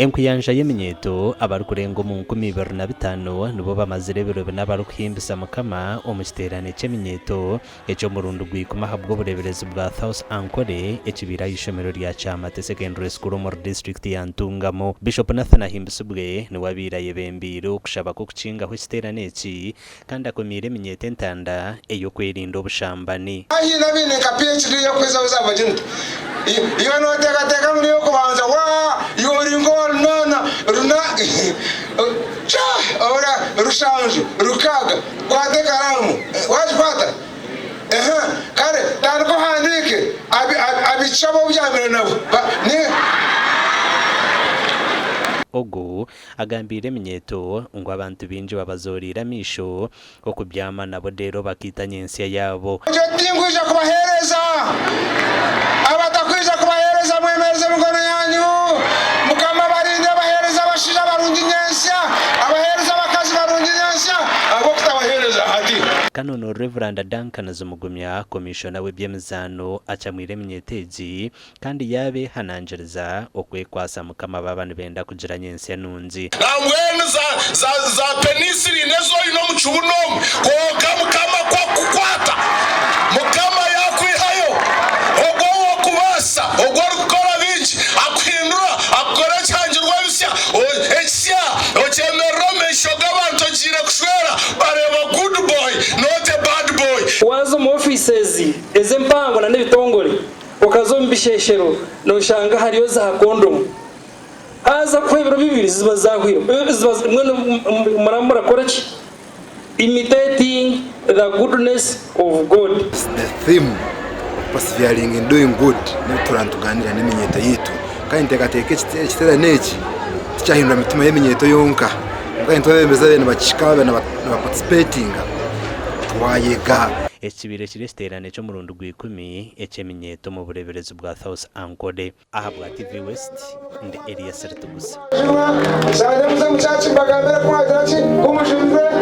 Enkuyanja y'eminyeto abarukurenga mu 2025 nibo bamazire ebiro n'abarukuhimbisa mukama omu kiterane ky'eminyeto eky'omurundu gw'ikumi ahabwa obureberezi bwa South Ankole ekibira y'ishomero rya Kyamate Secondary School mu district ya Ntungamo. Bishop Nathan ahimbisibwe niwabira yebembire okushaba ko kukingaho ekiterane eki kandi akomire eminyeto entanda eyokwerinda obushambani. Ahina bine ka PhD yo kweza bazabajintu iyo no teka muri yo kubanza wa yoringo nona runa cha ora rushanje rukaga kwate karamu wajipata kare tanko handike abichabo byamere nabo ni Ogu agambire eminyeto ngo abantu binji babazorira misho okubyama nabo dero bakitanye ensi yabo. Tingwija kubahereza abatakwija kubahereza mwemereze mukono yanyu mukama barinde abahereza abashija barungi nyensia abahereza abakazi barungi nyensia abo kutabahereza hati Kanono Reverend Duncan Zumugumya komishona w'ebyemizano acamwire eminyeteji kandi yabe hananjiriza okwekwasa mukama babana benda kugira nyensi nunzi namwene za penisili nezo ino muchubunomu koga mukama kwa kukwata mukama yakwihayo ogwo kubasa ogwo gukora binji akwindura akora cyangirwa bisya ekya ochemerome shoga abantu gira kushwera bareba good boy not a bad boy wazo mu offices ezempango na nebitongole okazombisheshero no shanga hariyo za condom aza kwebero bibiri ziba zahwiro mwene muramura korachi imitating the goodness of God. The theme persevering in doing good n'turantuganira n'eminyeto yitu kandi tekateke kitera neki cyahindura mitima y'eminyeto yonka kandi twebemeza bene bakishika bene participating twayega ekibire kiresteerane cy'omurundu gw'ikumi eky'eminyeto mu bureberezi bwa South Ankole ahabwa TV West ndi Elias Sertugusa.